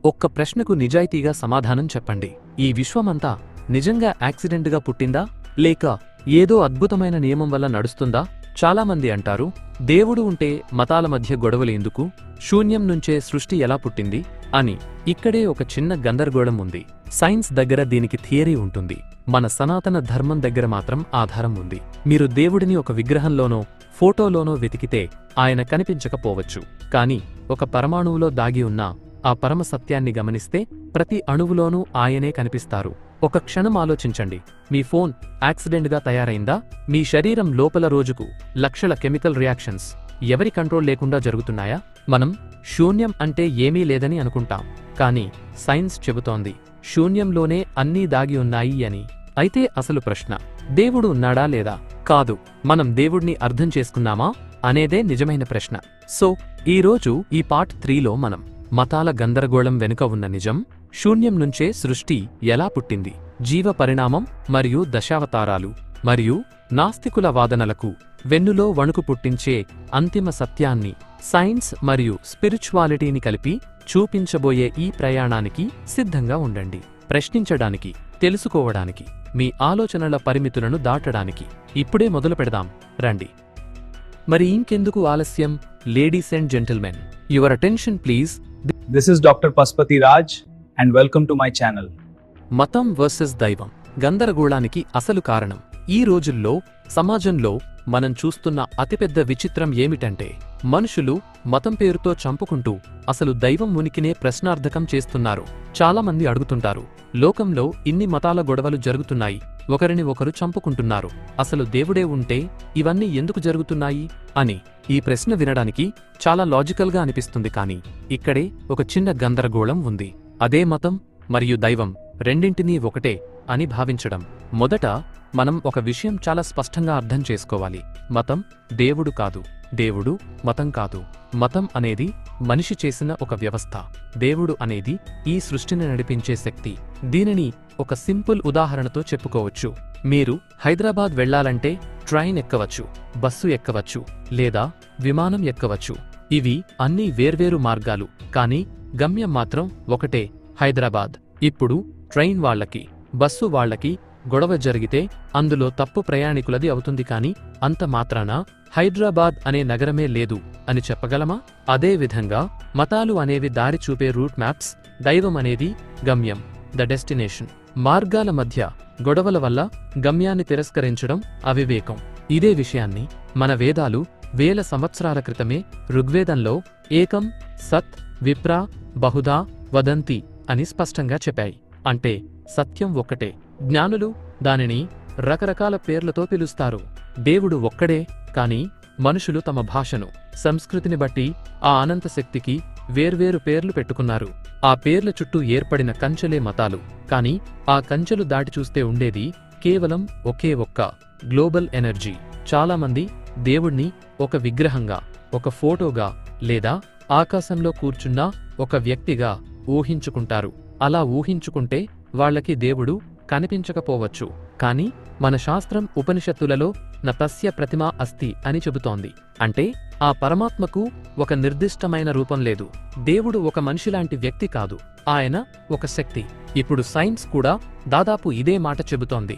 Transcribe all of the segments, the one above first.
ఒక్క ప్రశ్నకు నిజాయితీగా సమాధానం చెప్పండి. ఈ విశ్వమంతా నిజంగా యాక్సిడెంట్గా పుట్టిందా, లేక ఏదో అద్భుతమైన నియమం వల్ల నడుస్తుందా? చాలామంది అంటారు, దేవుడు ఉంటే మతాల మధ్య గొడవలు ఎందుకు, శూన్యం నుంచే సృష్టి ఎలా పుట్టింది అని. ఇక్కడే ఒక చిన్న గందరగోళం ఉంది. సైన్స్ దగ్గర దీనికి థియరీ ఉంటుంది, మన సనాతన ధర్మం దగ్గర మాత్రం ఆధారం ఉంది. మీరు దేవుడిని ఒక విగ్రహంలోనో ఫోటోలోనో వెతికితే ఆయన కనిపించకపోవచ్చు, కాని ఒక పరమాణువులో దాగి ఉన్న ఆ పరమ సత్యాన్ని గమనిస్తే ప్రతి అణువులోనూ ఆయనే కనిపిస్తారు. ఒక క్షణం ఆలోచించండి, మీ ఫోన్ యాక్సిడెంట్గా తయారైందా? మీ శరీరం లోపల రోజుకు లక్షల కెమికల్ రియాక్షన్స్ ఎవరి కంట్రోల్ లేకుండా జరుగుతున్నాయా? మనం శూన్యం అంటే ఏమీ లేదని అనుకుంటాం, కానీ సైన్స్ చెబుతోంది శూన్యంలోనే అన్నీ దాగి ఉన్నాయి అని. అయితే అసలు ప్రశ్న, దేవుడు ఉన్నాడా లేదా? కాదు, మనం దేవుణ్ణి అర్థం చేసుకున్నామా అనేదే నిజమైన ప్రశ్న. సో ఈరోజు ఈ పార్ట్ 3లో మనం మతాల గందరగోళం వెనుక ఉన్న నిజం, శూన్యం నుంచే సృష్టి ఎలా పుట్టింది, జీవ పరిణామం మరియు దశావతారాలు, మరియు నాస్తికుల వాదనలకు వెన్నులో వణుకు పుట్టించే అంతిమ సత్యాన్ని, సైన్స్ మరియు స్పిరిచువాలిటీని కలిపి చూపించబోయే ఈ ప్రయాణానికి సిద్ధంగా ఉండండి. ప్రశ్నించడానికి, తెలుసుకోవడానికి, మీ ఆలోచనల పరిమితులను దాటడానికి. ఇప్పుడే మొదలు పెడదాం రండి. మరి ఇంకెందుకు ఆలస్యం? Ladies and gentlemen, your attention please. This is Dr. Paspati Raj and welcome to my channel. మతం వర్సెస్ దైవం గందరగోళానికి అసలు కారణం. ఈ రోజుల్లో సమాజంలో మనం చూస్తున్న అతిపెద్ద విచిత్రం ఏమిటంటే, మనుషులు మతం పేరుతో చంపుకుంటూ అసలు దైవం ఉనికినే ప్రశ్నార్థకం చేస్తున్నారు. చాలామంది అడుగుతుంటారు, లోకంలో ఇన్ని మతాల గొడవలు జరుగుతున్నాయి, ఒకరిని ఒకరు చంపుకుంటున్నారు, అసలు దేవుడే ఉంటే ఇవన్నీ ఎందుకు జరుగుతున్నాయి అని. ఈ ప్రశ్న వినడానికి చాలా లాజికల్గా అనిపిస్తుంది, కానీ ఇక్కడే ఒక చిన్న గందరగోళం ఉంది. అదే మతం మరియు దైవం రెండింటినీ ఒకటే అని భావించడం. మొదట మనం ఒక విషయం చాలా స్పష్టంగా అర్థం చేసుకోవాలి. మతం దేవుడు కాదు, దేవుడు మతం కాదు. మతం అనేది మనిషి చేసిన ఒక వ్యవస్థ, దేవుడు అనేది ఈ సృష్టిని నడిపించే శక్తి. దీనిని ఒక సింపుల్ ఉదాహరణతో చెప్పుకోవచ్చు. మీరు హైదరాబాద్ వెళ్లాలంటే ట్రైన్ ఎక్కవచ్చు, బస్సు ఎక్కవచ్చు, లేదా విమానం ఎక్కవచ్చు. ఇవి అన్నీ వేర్వేరు మార్గాలు, కానీ గమ్యం మాత్రం ఒకటే, హైదరాబాద్. ఇప్పుడు ట్రైన్ వాళ్లకి, బస్సు వాళ్లకి గొడవ జరిగితే అందులో తప్పు ప్రయాణికులది అవుతుంది, కానీ అంత మాత్రాన హైదరాబాద్ అనే నగరమే లేదు అని చెప్పగలమా? అదే విధంగా మతాలు అనేవి దారి చూపే రూట్ మ్యాప్స్, దైవం అనేది గమ్యం, ద డెస్టినేషన్. మార్గాల మధ్య గొడవల వల్ల గమ్యాన్ని తిరస్కరించడం అవివేకం. ఇదే విషయాన్ని మన వేదాలు వేల సంవత్సరాల క్రితమే ఋగ్వేదంలో ఏకం సత్ విప్రా బహుధా వదంతి అని స్పష్టంగా చెప్పాయి. అంటే సత్యం ఒక్కటే, జ్ఞానులు దానిని రకరకాల పేర్లతో పిలుస్తారు. దేవుడు ఒక్కడే, కానీ మనుషులు తమ భాషను, సంస్కృతిని బట్టి ఆ అనంత శక్తికి వేర్వేరు పేర్లు పెట్టుకున్నారు. ఆ పేర్ల చుట్టూ ఏర్పడిన కంచెలే మతాలు. కానీ ఆ కంచెలు దాటి చూస్తే ఉండేది కేవలం ఒకే ఒక్క గ్లోబల్ ఎనర్జీ. చాలామంది దేవుణ్ణి ఒక విగ్రహంగా, ఒక ఫోటోగా, లేదా ఆకాశంలో కూర్చున్న ఒక వ్యక్తిగా ఊహించుకుంటారు. అలా ఊహించుకుంటే వాళ్లకి దేవుడు కనిపించకపోవచ్చు, కానీ మన శాస్త్రం ఉపనిషత్తులలో న తస్య ప్రతిమా అస్తి అని చెబుతోంది. అంటే ఆ పరమాత్మకు ఒక నిర్దిష్టమైన రూపం లేదు. దేవుడు ఒక మనిషిలాంటి వ్యక్తి కాదు, ఆయన ఒక శక్తి. ఇప్పుడు సైన్స్ కూడా దాదాపు ఇదే మాట చెబుతోంది.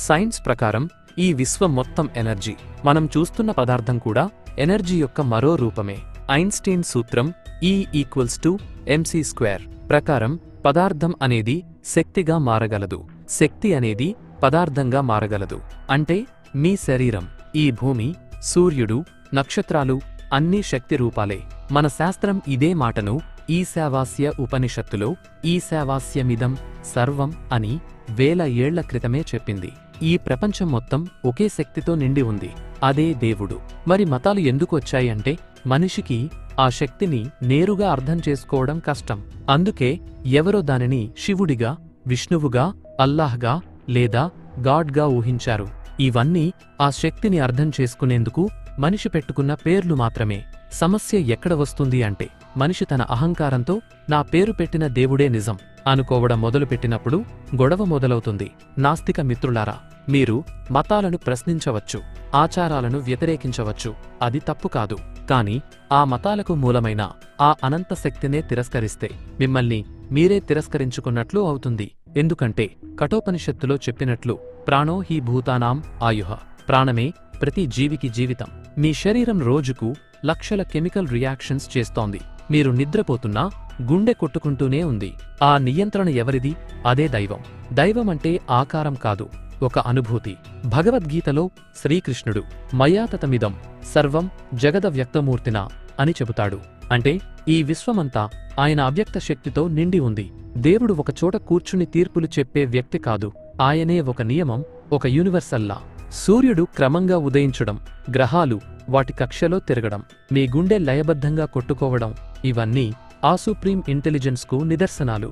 సైన్స్ ప్రకారం ఈ విశ్వం మొత్తం ఎనర్జీ. మనం చూస్తున్న పదార్థం కూడా ఎనర్జీ యొక్క మరో రూపమే. ఐన్స్టీన్ సూత్రం E=mc² ప్రకారం పదార్థం అనేది శక్తిగా మారగలదు, శక్తి అనేది పదార్థంగా మారగలదు. అంటే మీ శరీరం, ఈ భూమి, సూర్యుడు, నక్షత్రాలు అన్నీ శక్తి రూపాలే. మన శాస్త్రం ఇదే మాటను ఈశావాస్య ఉపనిషత్తులో ఈశావాస్యమిదం సర్వం అని వేల ఏళ్ల క్రితమే చెప్పింది. ఈ ప్రపంచం మొత్తం ఒకే శక్తితో నిండి ఉంది, అదే దేవుడు. మరి మతాలు ఎందుకు వచ్చాయంటే, మనిషికి ఆ శక్తిని నేరుగా అర్థం చేసుకోవడం కష్టం. అందుకే ఎవరో దానిని శివుడిగా, విష్ణువుగా, అల్లాహ్గా లేదా గాడ్గా ఊహించారు. ఇవన్నీ ఆ శక్తిని అర్థం చేసుకునేందుకు మనిషి పెట్టుకున్న పేర్లు మాత్రమే. సమస్య ఎక్కడ వస్తుంది అంటే, మనిషి తన అహంకారంతో నా పేరు పెట్టిన దేవుడే నిజం అనుకోవడం మొదలుపెట్టినప్పుడు గొడవ మొదలవుతుంది. నాస్తిక మిత్రులారా, మీరు మతాలను ప్రశ్నించవచ్చు, ఆచారాలను వ్యతిరేకించవచ్చు, అది తప్పు కాదు. కాని ఆ మతాలకు మూలమైన ఆ అనంత శక్తినే తిరస్కరిస్తే మిమ్మల్ని మీరే తిరస్కరించుకున్నట్లు అవుతుంది. ఎందుకంటే కఠోపనిషత్తులో చెప్పినట్లు ప్రాణో హి భూతానాం ఆయుః, ప్రాణమే ప్రతి జీవికి జీవితం. మీ శరీరం రోజుకు లక్షల కెమికల్ రియాక్షన్స్ చేస్తోంది. మీరు నిద్రపోతున్నా గుండె కొట్టుకుంటూనే ఉంది. ఆ నియంత్రణ ఎవరిది? అదే దైవం. దైవం అంటే ఆకారం కాదు, ఒక అనుభూతి. భగవద్గీతలో శ్రీకృష్ణుడు మయాతతమిదం సర్వం జగద వ్యక్తమూర్తినా అని చెబుతాడు. అంటే ఈ విశ్వమంతా ఆయన అవ్యక్త శక్తితో నిండి ఉంది. దేవుడు ఒకచోట కూర్చుని తీర్పులు చెప్పే వ్యక్తి కాదు, ఆయనే ఒక నియమం, ఒక యూనివర్సల్లా. సూర్యుడు క్రమంగా ఉదయించడం, గ్రహాలు వాటి కక్షలో తిరగడం, మీ గుండె లయబద్ధంగా కొట్టుకోవడం, ఇవన్నీ ఆ సుప్రీం ఇంటెలిజెన్స్కు నిదర్శనాలు.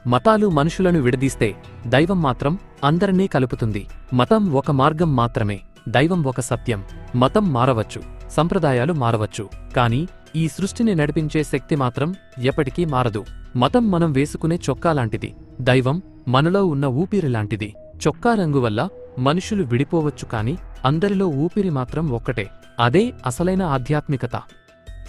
మతాలు మనుషులను విడదీస్తే దైవం మాత్రం అందరినీ కలుపుతుంది. మతం ఒక మార్గం మాత్రమే, దైవం ఒక సత్యం. మతం మారవచ్చు, సంప్రదాయాలు మారవచ్చు, కాని ఈ సృష్టిని నడిపించే శక్తి మాత్రం ఎప్పటికీ మారదు. మతం మనం వేసుకునే చొక్కా లాంటిది, దైవం మనలో ఉన్న ఊపిరి లాంటిది. చొక్కా రంగు వల్ల మనుషులు విడిపోవచ్చు, కాని అందరిలో ఊపిరి మాత్రం ఒక్కటే. అదే అసలైన ఆధ్యాత్మికత.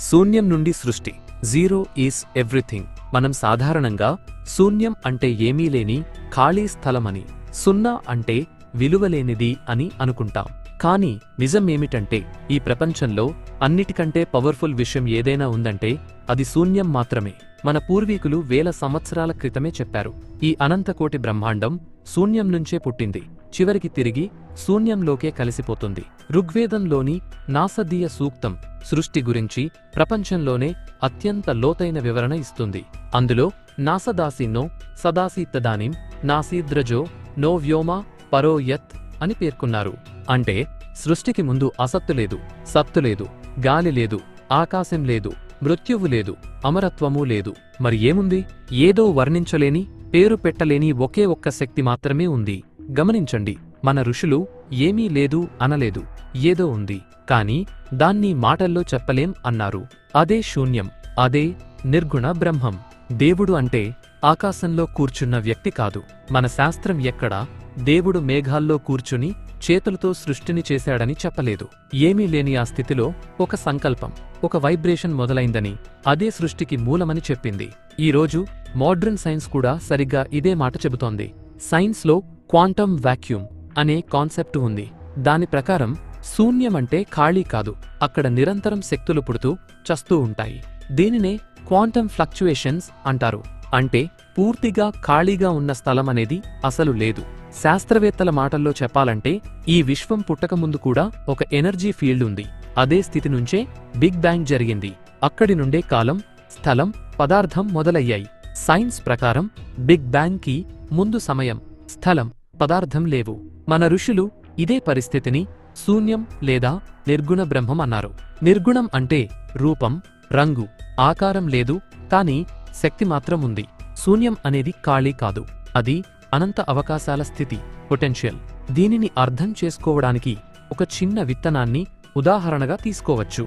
శూన్యం నుండి సృష్టి. Zero is everything. మనం సాధారణంగా శూన్యం అంటే ఏమీ లేని ఖాళీ స్థలమని, సున్నా అంటే విలువలేనిది అని అనుకుంటాం. కానీ నిజం ఏమిటంటే ఈ ప్రపంచంలో అన్నిటికంటే పవర్ఫుల్ విషయం ఏదైనా ఉందంటే అది శూన్యం మాత్రమే. మన పూర్వీకులు వేల సంవత్సరాల క్రితమే చెప్పారు, ఈ అనంతకోటి బ్రహ్మాండం శూన్యం నుంచే పుట్టింది, చివరికి తిరిగి శూన్యంలోకే కలిసిపోతుంది. ఋగ్వేదంలోని నాసదీయ సూక్తం సృష్టి గురించి ప్రపంచంలోనే అత్యంత లోతైన వివరణ ఇస్తుంది. అందులో నాసదాసీన్నో సదాసీత్తదానిం నాసీద్రజో నో వ్యోమా పరో యత్ అని పేర్కొన్నారు. అంటే సృష్టికి ముందు అసత్తు లేదు, సత్తు లేదు, గాలి లేదు, ఆకాశం లేదు, మృత్యువు లేదు, అమరత్వమూ లేదు. మరి ఏముంది? ఏదో వర్ణించలేని, పేరు పెట్టలేని ఒకే ఒక్క శక్తి మాత్రమే ఉంది. గమనించండి, మన ఋషులు ఏమీ లేదు అనలేదు, ఏదో ఉంది, కాని దాన్ని మాటల్లో చెప్పలేం అన్నారు. అదే శూన్యం, అదే నిర్గుణ బ్రహ్మం. దేవుడు అంటే ఆకాశంలో కూర్చున్న వ్యక్తి కాదు. మన శాస్త్రం ఎక్కడా దేవుడు మేఘాల్లో కూర్చుని చేతులతో సృష్టిని చేశాడని చెప్పలేదు. ఏమీ లేని ఆ స్థితిలో ఒక సంకల్పం, ఒక వైబ్రేషన్ మొదలైందని, అదే సృష్టికి మూలమని చెప్పింది. ఈరోజు మోడ్రన్ సైన్స్ కూడా సరిగ్గా ఇదే మాట చెబుతోంది. సైన్స్లో క్వాంటమ్ వాక్యూమ్ అనే కాన్సెప్ట్ ఉంది. దాని ప్రకారం శూన్యమంటే ఖాళీ కాదు, అక్కడ నిరంతరం శక్తులు పుడుతూ చస్తూ ఉంటాయి. దీనినే క్వాంటమ్ ఫ్లక్చుయేషన్స్ అంటారు. అంటే పూర్తిగా ఖాళీగా ఉన్న స్థలమనేది అసలు లేదు. శాస్త్రవేత్తల మాటల్లో చెప్పాలంటే ఈ విశ్వం పుట్టకముందు కూడా ఒక ఎనర్జీ ఫీల్డ్ ఉంది. అదే స్థితి నుంచే బిగ్ బ్యాంగ్ జరిగింది. అక్కడి నుండే కాలం, స్థలం, పదార్థం మొదలయ్యాయి. సైన్స్ ప్రకారం బిగ్ బ్యాంగ్ కి ముందు సమయం, స్థలం, పదార్థం లేవు. మన ఋషులు ఇదే పరిస్థితిని శూన్యం లేదా నిర్గుణ బ్రహ్మం అన్నారు. నిర్గుణం అంటే రూపం, రంగు, ఆకారం లేదు, కాని శక్తి మాత్రం ఉంది. శూన్యం అనేది ఖాళీ కాదు, అది అనంత అవకాశాల స్థితి, పొటెన్షియల్. దీనిని అర్థం చేసుకోవడానికి ఒక చిన్న విత్తనాన్ని ఉదాహరణగా తీసుకోవచ్చు.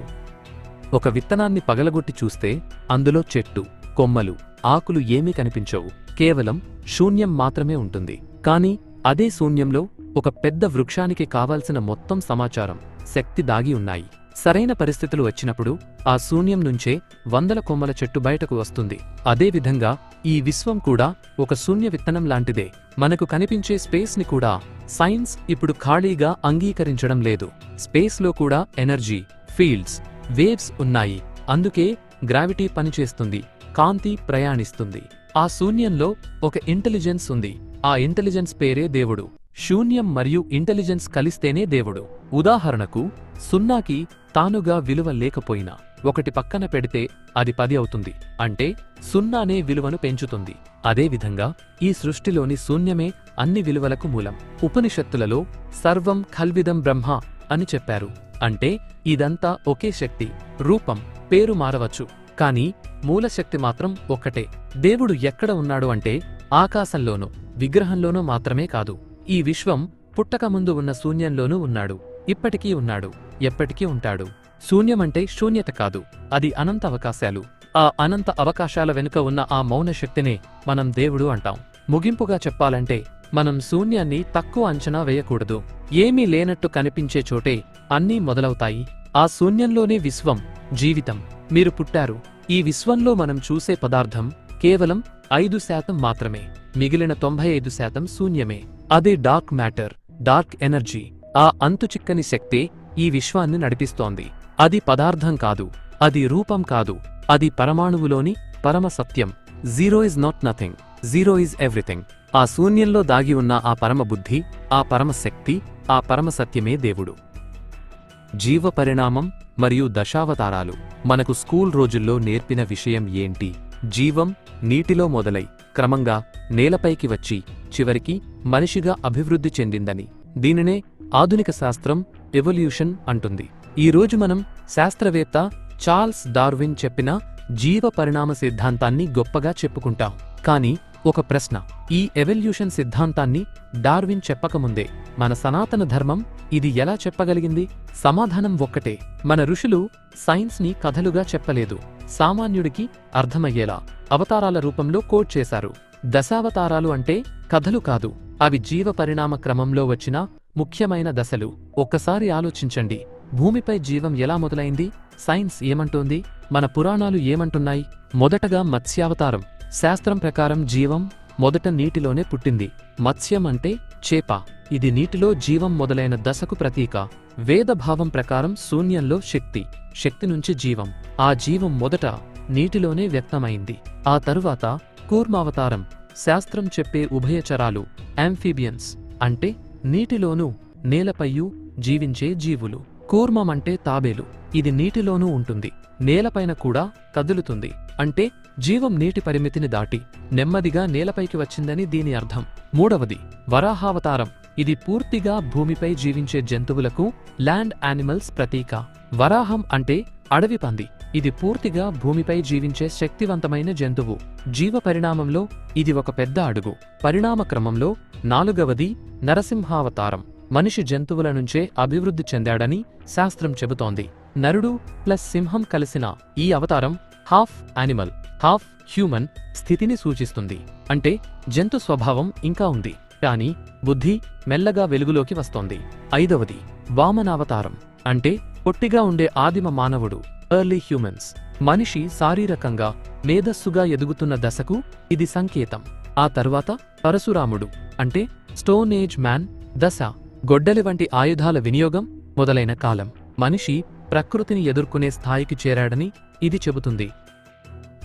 ఒక విత్తనాన్ని పగలగొట్టి చూస్తే అందులో చెట్టు, కొమ్మలు, ఆకులు ఏమీ కనిపించవు, కేవలం శూన్యం మాత్రమే ఉంటుంది. కాని అదే శూన్యంలో ఒక పెద్ద వృక్షానికి కావాల్సిన మొత్తం సమాచారం, శక్తి దాగి ఉన్నాయి. సరైన పరిస్థితులు వచ్చినప్పుడు ఆ శూన్యం నుంచే వందల కొమ్మల చెట్టు బయటకు వస్తుంది. అదేవిధంగా ఈ విశ్వం కూడా ఒక శూన్య విత్తనం లాంటిదే. మనకు కనిపించే స్పేస్ ని కూడా సైన్స్ ఇప్పుడు ఖాళీగా అంగీకరించడం లేదు. స్పేస్ లో కూడా ఎనర్జీ, ఫీల్డ్స్, వేవ్స్ ఉన్నాయి. అందుకే గ్రావిటీ పనిచేస్తుంది, కాంతి ప్రయాణిస్తుంది. ఆ శూన్యంలో ఒక ఇంటెలిజెన్స్ ఉంది. ఆ ఇంటెలిజెన్స్ పేరే దేవుడు. శూన్యం మరియు ఇంటెలిజెన్స్ కలిస్తేనే దేవుడు. ఉదాహరణకు సున్నాకి తానుగా విలువ లేకపోయినా ఒకటి పక్కన పెడితే అది 10 అవుతుంది. అంటే సున్నానే విలువను పెంచుతుంది. అదేవిధంగా ఈ సృష్టిలోని శూన్యమే అన్ని విలువలకు మూలం. ఉపనిషత్తులలో సర్వం ఖల్విదం బ్రహ్మ అని చెప్పారు. అంటే ఇదంతా ఒకే శక్తి. రూపం, పేరు మారవచ్చు, కాని మూలశక్తి మాత్రం ఒక్కటే. దేవుడు ఎక్కడ ఉన్నాడు అంటే ఆకాశంలోనూ, విగ్రహంలోనూ మాత్రమే కాదు. ఈ విశ్వం పుట్టకముందు ఉన్న శూన్యంలోనూ ఉన్నాడు, ఇప్పటికీ ఉన్నాడు, ఎప్పటికీ ఉంటాడు. శూన్యమంటే శూన్యత కాదు, అది అనంత అవకాశాలు. ఆ అనంత అవకాశాల వెనుక ఉన్న ఆ మౌన శక్తినే మనం దేవుడు అంటాం. ముగింపుగా చెప్పాలంటే మనం శూన్యాన్ని తక్కువ అంచనా వేయకూడదు. ఏమీ లేనట్టు కనిపించే చోటే అన్నీ మొదలవుతాయి. ఆ శూన్యంలోనే విశ్వం జీవితం. మీరు పుట్టారు. ఈ విశ్వంలో మనం చూసే పదార్థం కేవలం 5% మాత్రమే. మిగిలిన 95% శూన్యమే. అదే డార్క్ మ్యాటర్, డార్క్ ఎనర్జీ. ఆ అంతుచిక్కని శక్తే ఈ విశ్వాన్ని నడిపిస్తోంది. అది పదార్థం కాదు, అది రూపం కాదు, అది పరమాణువులోని పరమ సత్యం. Zero is not nothing, zero is everything. ఆ శూన్యంలో దాగి ఉన్న ఆ పరమ బుద్ధి, ఆ పరమ శక్తి, ఆ పరమ సత్యమే దేవుడు. జీవ పరిణామం మరియు దశావతారాలు. మనకు స్కూల్ రోజుల్లో నేర్పిన విషయం ఏంటి? జీవం నీటిలో మొదలై క్రమంగా నేలపైకి వచ్చి చివరికి మనిషిగా అభివృద్ధి చెందిందని. దీనినే ఆధునిక శాస్త్రం ఎవల్యూషన్ అంటుంది. ఈరోజు మనం శాస్త్రవేత్త చార్ల్స్ డార్విన్ చెప్పిన జీవ పరిణామ సిద్ధాంతాన్ని గొప్పగా చెప్పుకుంటాం. కానీ ఒక ప్రశ్న, ఈ ఎవల్యూషన్ సిద్ధాంతాన్ని డార్విన్ చెప్పకముందే మన సనాతన ధర్మం ఇది ఎలా చెప్పగలిగింది? సమాధానం ఒక్కటే. మన ఋషులు సైన్స్ని కథలుగా చెప్పలేదు, సామాన్యుడికి అర్థమయ్యేలా అవతారాల రూపంలో కోడ్ చేశారు. దశావతారాలు అంటే కథలు కాదు, అవి జీవ పరిణామ క్రమంలో వచ్చిన ముఖ్యమైన దశలు. ఒక్కసారి ఆలోచించండి, భూమిపై జీవం ఎలా మొదలైంది? సైన్స్ ఏమంటోంది? మన పురాణాలు ఏమంటున్నాయి? మొదటగా మత్స్యావతారం. శాస్త్రం ప్రకారం జీవం మొదట నీటిలోనే పుట్టింది. మత్స్యం అంటే చేప. ఇది నీటిలో జీవం మొదలైన దశకు ప్రతీక. వేదభావం ప్రకారం శూన్యంలో శక్తి, శక్తి నుంచి జీవం. ఆ జీవం మొదట నీటిలోనే వ్యక్తమైంది. ఆ తరువాత కూర్మావతారం. శాస్త్రం చెప్పే ఉభయచరాలు, యాంఫీబియన్స్ అంటే నీటిలోనూ నేలపైయూ జీవించే జీవులు. కూర్మం అంటే తాబేలు. ఇది నీటిలోనూ ఉంటుంది, నేలపైన కూడా కదులుతుంది. అంటే జీవం నీటి పరిమితిని దాటి నెమ్మదిగా నేలపైకి వచ్చిందని దీని అర్థం. మూడవది వరాహావతారం. ఇది పూర్తిగా భూమిపై జీవించే జంతువులకు, ల్యాండ్ యానిమల్స్ ప్రతీక. వరాహం అంటే అడవి పంది. ఇది పూర్తిగా భూమిపై జీవించే శక్తివంతమైన జంతువు. జీవ పరిణామంలో ఇది ఒక పెద్ద అడుగు. పరిణామ క్రమంలో నాలుగవది నరసింహావతారం. మనిషి జంతువుల నుంచే అభివృద్ధి చెందాడని శాస్త్రం చెబుతోంది. నరుడు ప్లస్ సింహం కలిసిన ఈ అవతారం హాఫ్ యానిమల్, హాఫ్ హ్యూమన్ స్థితిని సూచిస్తుంది. అంటే జంతు స్వభావం ఇంకా ఉంది, కానీ బుద్ధి మెల్లగా వెలుగులోకి వస్తోంది. ఐదవది వామనావతారం. అంటే పొట్టిగా ఉండే ఆదిమ మానవుడు, ఎర్లీ హ్యూమన్స్. మనిషి శారీరకంగా, మేధస్సుగా ఎదుగుతున్న దశకు ఇది సంకేతం. ఆ తరువాత పరశురాముడు అంటే స్టోన్ ఏజ్ మ్యాన్ దశ. గొడ్డలి వంటి ఆయుధాల వినియోగం మొదలైన కాలం. మనిషి ప్రకృతిని ఎదుర్కొనే స్థాయికి చేరాడని ఇది చెబుతుంది.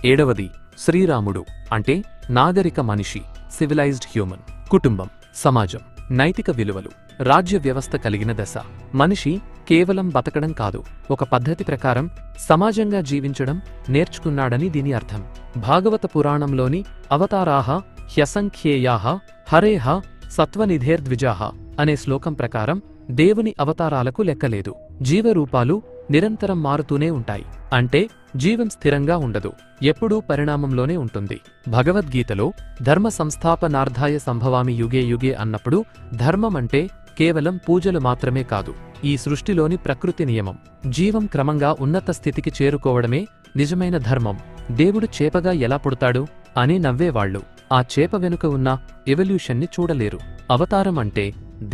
ఏడవది శ్రీరాముడు అంటే నాగరిక మనిషి, సివిలైజ్డ్ హ్యూమన్. కుటుంబం, సమాజం, నైతిక విలువలు, రాజ్య వ్యవస్థ కలిగిన దశ. మనిషి కేవలం బతకడం కాదు, ఒక పద్ధతి ప్రకారం సమాజంగా జీవించడం నేర్చుకున్నాడని దీని అర్థం. భాగవత పురాణంలోని అవతారాహ హ్యసంఖ్యేయాః హరేః సత్వనిధేర్ద్విజాః అనే శ్లోకం ప్రకారం దేవుని అవతారాలకు లెక్కలేదు. జీవరూపాలు నిరంతరం మారుతూనే ఉంటాయి. అంటే జీవం స్థిరంగా ఉండదు, ఎప్పుడూ పరిణామంలోనే ఉంటుంది. భగవద్గీతలో ధర్మ సంస్థాపనార్థాయ సంభవామి యుగే యుగే అన్నప్పుడు ధర్మం అంటే కేవలం పూజలు మాత్రమే కాదు, ఈ సృష్టిలోని ప్రకృతి నియమం. జీవం క్రమంగా ఉన్నత స్థితికి చేరుకోవడమే నిజమైన ధర్మం. దేవుడు చేపగా ఎలా పుడతాడు అని నవ్వేవాళ్లు ఆ చేప వెనుక ఉన్న ఎవల్యూషన్ని చూడలేరు. అవతారం అంటే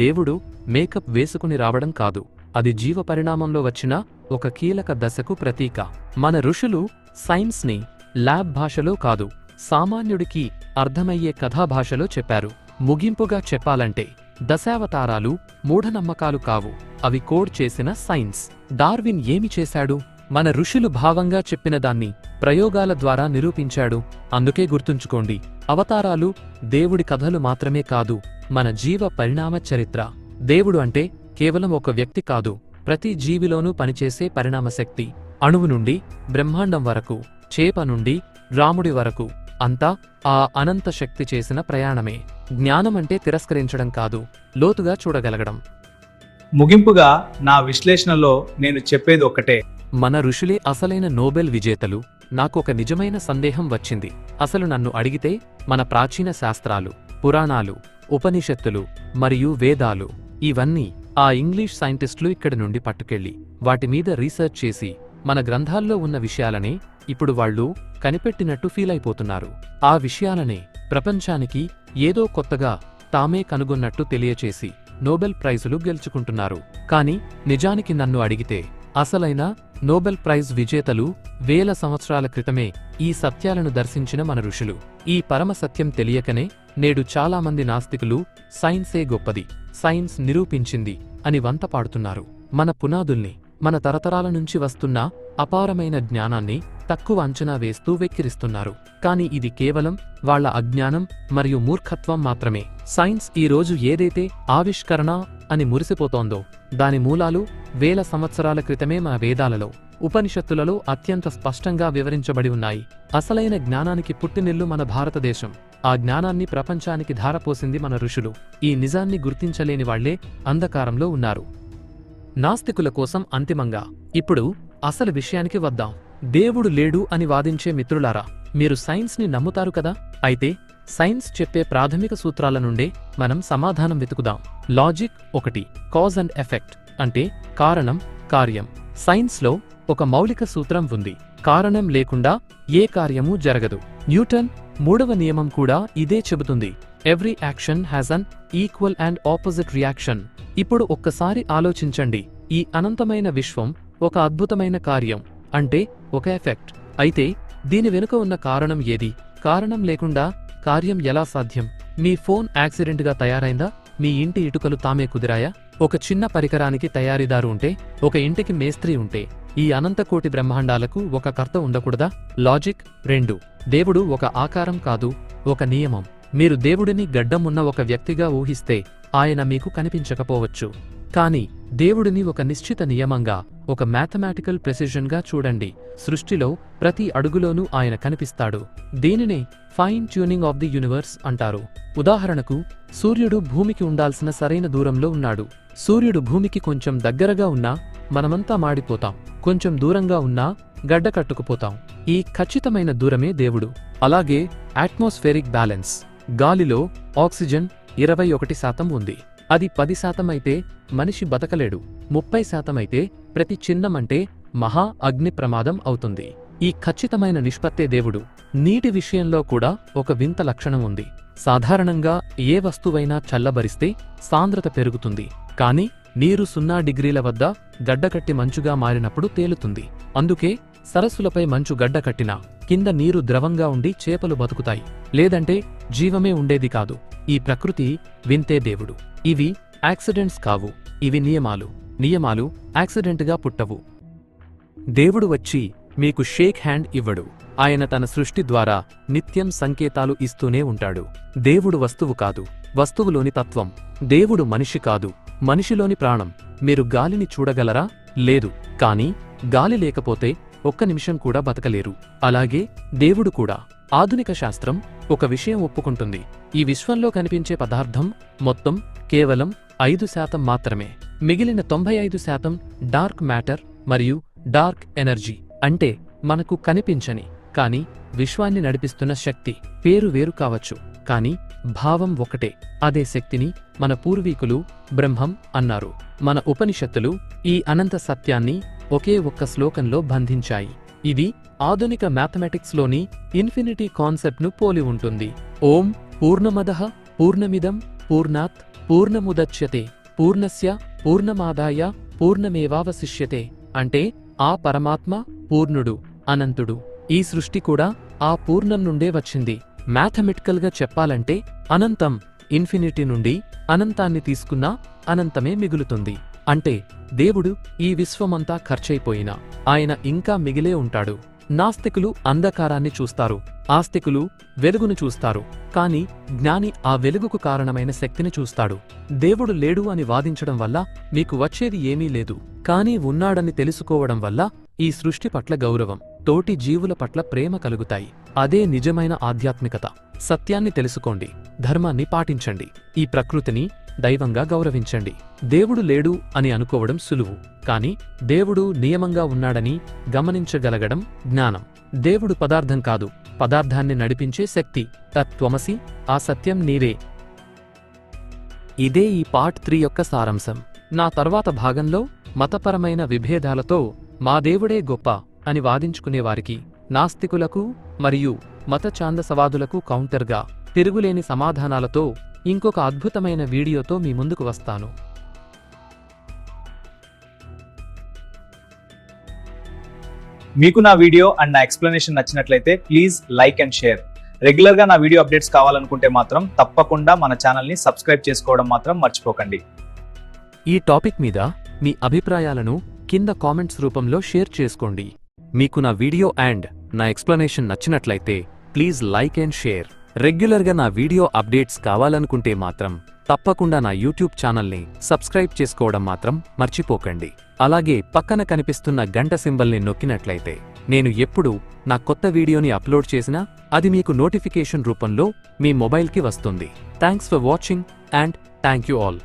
దేవుడు మేకప్ వేసుకుని రావడం కాదు, అది జీవ పరిణామంలో వచ్చిన ఒక కీలక దశకు ప్రతీక. మన ఋషులు సైన్స్ని ల్యాబ్ భాషలో కాదు, సామాన్యుడికి అర్థమయ్యే కథాభాషలో చెప్పారు. ముగింపుగా చెప్పాలంటే దశావతారాలు మూఢనమ్మకాలు కావు, అవి కోడ్ చేసిన సైన్స్. డార్విన్ ఏమి చేశాడు? మన ఋషులు భావంగా చెప్పిన దాన్ని ప్రయోగాల ద్వారా నిరూపించాడు. అందుకే గుర్తుంచుకోండి, అవతారాలు దేవుడి కథలు మాత్రమే కాదు, మన జీవ పరిణామ చరిత్ర. దేవుడు అంటే కేవలం ఒక వ్యక్తి కాదు, ప్రతి జీవిలోనూ పనిచేసే పరిణామశక్తి. అణువు నుండి బ్రహ్మాండం వరకు, చేప నుండి రాముడి వరకు అంతా ఆ అనంత శక్తి చేసిన ప్రయాణమే. జ్ఞానమంటే తిరస్కరించడం కాదు, లోతుగా చూడగలగడం. ముగింపుగా నా విశ్లేషణలో నేను చెప్పేది ఒక్కటే, మన ఋషులే అసలైన నోబెల్ విజేతలు. నాకొక నిజమైన సందేహం వచ్చింది. అసలు నన్ను అడిగితే మన ప్రాచీన శాస్త్రాలు, పురాణాలు, ఉపనిషత్తులు మరియు వేదాలు ఇవన్నీ ఆ ఇంగ్లీష్ సైంటిస్టులు ఇక్కడి నుండి పట్టుకెళ్లి వాటిమీద రీసెర్చ్ చేసి మన గ్రంథాల్లో ఉన్న విషయాలనే ఇప్పుడు వాళ్ళు కనిపెట్టినట్టు ఫీలైపోతున్నారు. ఆ విషయాలనే ప్రపంచానికి ఏదో కొత్తగా తామే కనుగొన్నట్టు తెలియచేసి నోబెల్ ప్రైజులు గెలుచుకుంటున్నారు. కాని నిజానికి నన్ను అడిగితే అసలైన నోబెల్ ప్రైజ్ విజేతలు వేల సంవత్సరాల క్రితమే ఈ సత్యాలను దర్శించిన మన ఋషులు. ఈ పరమ సత్యం తెలియకనే నేడు చాలామంది నాస్తికులు సైన్సే గొప్పది, సైన్స్ నిరూపించింది అని వంతపాడుతున్నారు. మన పునాదుల్ని, మన తరతరాల నుంచి వస్తున్న అపారమైన జ్ఞానాన్ని తక్కువ అంచనా వేస్తూ వెక్కిరిస్తున్నారు. కాని ఇది కేవలం వాళ్ల అజ్ఞానం మరియు మూర్ఖత్వం మాత్రమే. సైన్స్ ఈ రోజు ఏదైతే ఆవిష్కరణ అని మురిసిపోతోందో దాని మూలాలు వేల సంవత్సరాల క్రితమే మన వేదాలలో, ఉపనిషత్తులలో అత్యంత స్పష్టంగా వివరించబడి ఉన్నాయి. అసలైన జ్ఞానానికి పుట్టినిల్లు మన భారతదేశం. ఆ జ్ఞానాన్ని ప్రపంచానికి ధారపోసింది మన ఋషులు. ఈ నిజాన్ని గుర్తించలేని వాళ్లే అంధకారంలో ఉన్నారు. నాస్తికుల కోసం అంతిమంగా ఇప్పుడు అసలు విషయానికి వద్దాం. దేవుడు లేడు అని వాదించే మిత్రులారా, మీరు సైన్స్ని నమ్ముతారు కదా? అయితే సైన్స్ చెప్పే ప్రాథమిక సూత్రాల నుండే మనం సమాధానం వెతుకుదాం. లాజిక్ 1, కాజ్ అండ్ ఎఫెక్ట్ అంటే కారణం, కార్యం. సైన్స్లో ఒక మౌలిక సూత్రం ఉంది: కారణం లేకుండా ఏ కార్యమూ జరగదు. న్యూటన్ 3వ నియమం కూడా ఇదే చెబుతుంది: every action has an equal and opposite reaction. ఇప్పుడు ఒక్కసారి ఆలోచించండి, ఈ అనంతమైన విశ్వం ఒక అద్భుతమైన కార్యం, అంటే ఒక ఎఫెక్ట్. అయితే దీని వెనుక ఉన్న కారణం ఏది? కారణం లేకుండా కార్యం ఎలా సాధ్యం? మీ ఫోన్ యాక్సిడెంట్గా తయారైందా? మీ ఇంటి ఇటుకలు తామే కుదిరాయా? ఒక చిన్న పరికరానికి తయారీదారు ఉంటే, ఒక ఇంటికి మేస్త్రి ఉంటే, ఈ అనంతకోటి బ్రహ్మాండాలకు ఒక కర్త ఉండకూడదా? లాజిక్ 2, దేవుడు ఒక ఆకారం కాదు, ఒక నియమం. మీరు దేవుడిని గడ్డం ఉన్న ఒక వ్యక్తిగా ఊహిస్తే ఆయన మీకు కనిపించకపోవచ్చు. కాని దేవుడిని ఒక నిశ్చిత నియమంగా, ఒక మ్యాథమెటికల్ ప్రెసిషన్గా చూడండి. సృష్టిలో ప్రతి అడుగులోనూ ఆయన కనిపిస్తాడు. దీనినే fine tuning of the universe అంటారు. ఉదాహరణకు, సూర్యుడు భూమికి ఉండాల్సిన సరైన దూరంలో ఉన్నాడు. సూర్యుడు భూమికి కొంచెం దగ్గరగా ఉన్నా మనమంతా మాడిపోతాం, కొంచెం దూరంగా ఉన్నా గడ్డ కట్టుకుపోతాం. ఈ ఖచ్చితమైన దూరమే దేవుడు. అలాగే అట్మాస్ఫెరిక్ బ్యాలెన్స్. గాలిలో ఆక్సిజన్ 21% ఉంది. అది 10% అయితే మనిషి బతకలేడు. 30% అయితే ప్రతి చిన్నమంటే మహా అగ్ని ప్రమాదం అవుతుంది. ఈ ఖచ్చితమైన నిష్పత్తే దేవుడు. నీటి విషయంలో కూడా ఒక వింత లక్షణం ఉంది. సాధారణంగా ఏ వస్తువైనా చల్లబరిస్తే సాంద్రత పెరుగుతుంది. కాని నీరు 0 డిగ్రీల వద్ద గడ్డకట్టి మంచుగా మారినప్పుడు తేలుతుంది. అందుకే సరస్సులపై మంచు గడ్డకట్టినా కింద నీరు ద్రవంగా ఉండి చేపలు బతుకుతాయి. లేదంటే జీవమే ఉండేది కాదు. ఈ ప్రకృతి వింతే దేవుడు. ఇవి యాక్సిడెంట్స్ కావు, ఇవి నియమాలు. నియమాలు యాక్సిడెంట్గా పుట్టవు. దేవుడు వచ్చి మీకు షేక్ హ్యాండ్ ఇవ్వడు. ఆయన తన సృష్టి ద్వారా నిత్యం సంకేతాలు ఇస్తూనే ఉంటాడు. దేవుడు వస్తువు కాదు, వస్తువులోని తత్వం. దేవుడు మనిషి కాదు, మనిషిలోని ప్రాణం. మీరు గాలిని చూడగలరా? లేదు. కాని గాలి లేకపోతే ఒక్క నిమిషం కూడా బతకలేరు. అలాగే దేవుడు కూడా. ఆధునిక శాస్త్రం ఒక విషయం ఒప్పుకుంటుంది: ఈ విశ్వంలో కనిపించే పదార్థం మొత్తం కేవలం 5% మాత్రమే. మిగిలిన 95% డార్క్ మ్యాటర్ మరియు డార్క్ ఎనర్జీ. అంటే మనకు కనిపించని కాని విశ్వాన్ని నడిపిస్తున్న శక్తి. పేరు వేరు కావచ్చు, కాని భావం ఒకటే. అదే శక్తిని మన పూర్వీకులు బ్రహ్మం అన్నారు. మన ఉపనిషత్తులు ఈ అనంత సత్యాన్ని ఒకే ఒక్క శ్లోకంలో బంధించాయి. ఇది ఆధునిక మ్యాథమెటిక్స్లోని ఇన్ఫినిటీ కాన్సెప్ట్ను పోలి ఉంటుంది. ఓం పూర్ణమదః పూర్ణమిదం పూర్ణాత్ పూర్ణముదచ్యతే పూర్ణస్య పూర్ణమాదాయ పూర్ణమేవావశిష్యతే. అంటే ఆ పరమాత్మ పూర్ణుడు, అనంతుడు. ఈ సృష్టి కూడా ఆ పూర్ణం నుండే వచ్చింది. మ్యాథమెటికల్గా చెప్పాలంటే అనంతం ఇన్ఫినిటీ నుండి అనంతాన్ని తీసుకున్నా అనంతమే మిగులుతుంది. అంటే దేవుడు ఈ విశ్వమంతా ఖర్చయిపోయినా ఆయన ఇంకా మిగిలే ఉంటాడు. నాస్తికులు అంధకారాన్ని చూస్తారు, ఆస్తికులు వెలుగును చూస్తారు. కాని జ్ఞాని ఆ వెలుగుకు కారణమైన శక్తిని చూస్తాడు. దేవుడు లేడు అని వాదించడం వల్ల మీకు వచ్చేది ఏమీ లేదు. కాని ఉన్నాడని తెలుసుకోవడం వల్ల ఈ సృష్టి పట్ల గౌరవం, తోటి జీవుల పట్ల ప్రేమ కలుగుతాయి. అదే నిజమైన ఆధ్యాత్మికత. సత్యాన్ని తెలుసుకోండి, ధర్మాన్ని పాటించండి, ఈ ప్రకృతిని దైవంగా గౌరవించండి. దేవుడు లేడు అని అనుకోవడం సులువు, కాని దేవుడు నియమంగా ఉన్నాడని గమనించగలగడం జ్ఞానం. దేవుడు పదార్థం కాదు, పదార్థాన్ని నడిపించే శక్తి. తత్వమసి, ఆ సత్యం నీవే. ఇదే ఈ పార్ట్ 3 యొక్క సారాంశం. నా తర్వాత భాగంలో మతపరమైన విభేదాలతో మా దేవుడే గొప్ప అని వాదించుకునేవారికి, నాస్తికులకు మరియు మత ఛాందసవాదులకు కౌంటర్గా తిరుగులేని సమాధానాలతో ఇంకొక అద్భుతమైన వీడియోతో మీ ముందుకు వస్తాను. మీకు నా వీడియో అండ్ నా ఎక్స్ప్లెనేషన్ నచ్చినట్లయితే ప్లీజ్ లైక్ అండ్ షేర్. రెగ్యులర్గా నా వీడియో అప్డేట్స్ కావాలనుకుంటే మాత్రం తప్పకుండా మన ఛానల్ని సబ్స్క్రైబ్ చేసుకోవడం మాత్రం మర్చిపోకండి. ఈ టాపిక్ మీద మీ అభిప్రాయాలను కింద కామెంట్స్ రూపంలో షేర్ చేసుకోండి. మీకు నా వీడియో అండ్ నా ఎక్స్ప్లెనేషన్ నచ్చినట్లయితే ప్లీజ్ లైక్ అండ్ షేర్. రెగ్యులర్గా నా వీడియో అప్డేట్స్ కావాలనుకుంటే మాత్రం తప్పకుండా నా యూట్యూబ్ ఛానల్ని సబ్స్క్రైబ్ చేసుకోవడం మాత్రం మర్చిపోకండి. అలాగే పక్కన కనిపిస్తున్న గంట సింబల్ని నొక్కినట్లయితే నేను ఎప్పుడు నా కొత్త వీడియోని అప్లోడ్ చేసినా అది మీకు నోటిఫికేషన్ రూపంలో మీ మొబైల్కి వస్తుంది. Thanks for watching and thank you all.